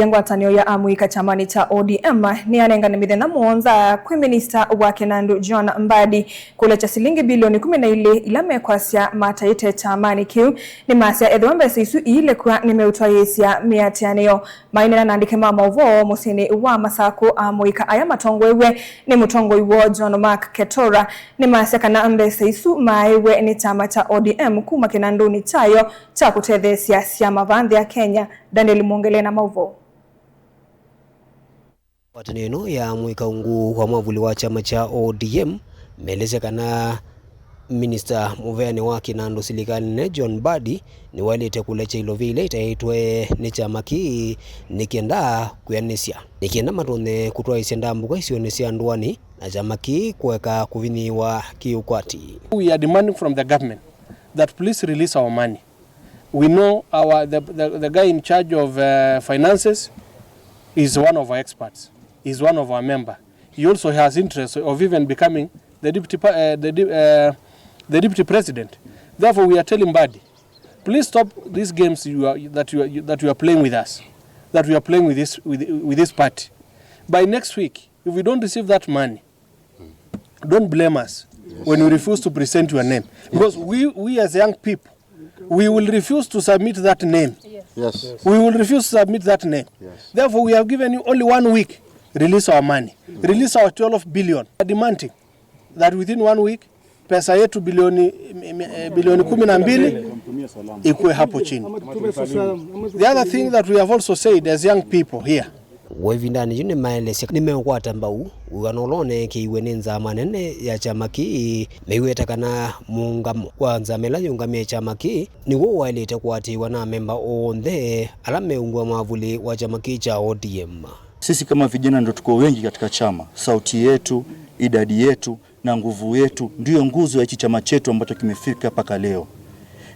Ngwatanio ya amuika chamani cha ODM ni anengana mithena muonza kwi minista wa Kinandu John Mbadi kulecha silingi bilioni 12 ila mekwasya mataite chamani kiu ni masya edhombe sisu ile kwa nimeutwa yesia miatianeo mainena nandike mama uvo musini wa Masako amuika aya matongwewe ni mutongoi wo John Mark Ketora ni masya kana ambe sisu maiwe ni chama cha ODM kuma Kinandu ni chayo cha kutethesia siya mavandhi ya Kenya. Daniel Mwongele na mauvo. Wataneno ya mwika ungu kwa mwavuli wa chama cha ODM meleze kana Minister Muveane wa Kinandu Silikali John Mbadi ni walete kulecha ilo vile itaitwe ni chama ki nikienda kuyanesia nikienda matone kutoa isenda mbuga isionesia nduani na chama ki kuweka kuviniwa kiukwati. We are demanding from the government that please release our money. We know the guy in charge of finances is one of our experts. He's one of our members. He also has interest of even becoming the deputy president. Therefore, we are telling Mbadi, please stop these games that you are playing with us, that we are playing with this party. By next week, if we don't receive that money, don't blame us when we refuse to present your name, because we as young people, we will refuse to submit that name. Yes. We will refuse to submit that name. Yes. Therefore, we have given you only 1 week. Release our money. Release our 12 billion. We are demanding that within 1 week, pesa yetu bilioni 12 ikuwe hapo chini. The other thing that we have also said as young people here, wevindani yune maelese nimekwata mbau uganolone kiwenenza manene ya chama ki meiweta kana muungamo kwanza mela yungamie chama ki ni wo walete kwatiwa na memba onthe ala meungwa mavuli wa chama ki cha ODM. Sisi kama vijana ndo tuko wengi katika chama. Sauti yetu, idadi yetu na nguvu yetu ndio nguzo ya hichi chama chetu ambacho kimefika paka leo.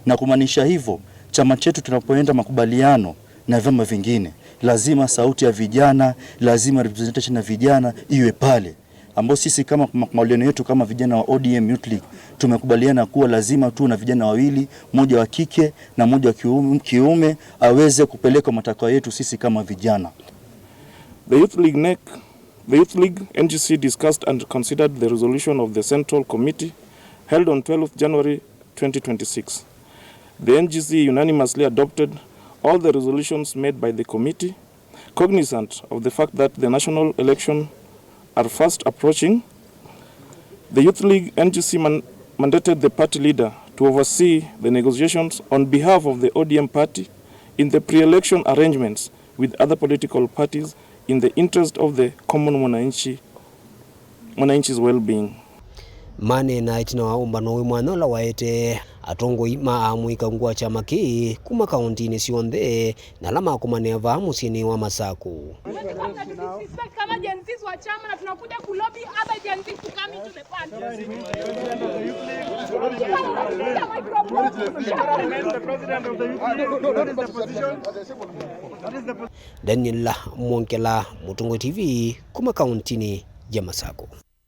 Na kumaanisha hivyo, chama chetu tunapoenda makubaliano na vyama vingine, lazima sauti ya vijana, lazima representation ya vijana iwe pale. Ambao sisi kama makubaliano yetu kama vijana wa ODM Youth League tumekubaliana kuwa lazima tu na vijana wawili, mmoja wa kike na mmoja wa kiume aweze kupeleka matakwa yetu sisi kama vijana. The Youth League NGC discussed and considered the resolution of the Central Committee held on 12th January 2026. The NGC unanimously adopted all the resolutions made by the committee, cognizant of the fact that the national election are fast approaching. The Youth League NGC mandated the party leader to oversee the negotiations on behalf of the ODM party in the pre-election arrangements with other political parties in the interest of the common mwananchi's well-being. Mane na itina waomba no mwana waete atongo ima amuika ngwa chama ki kuma kaunti ni sionthe na lama kumaneva musini wa Masako. Kama jensis wa chama na tunakuja kulobi other jensis to come into the party. Daniel Mwongele, Mutungo TV, kuma kaunti ni ya Masako.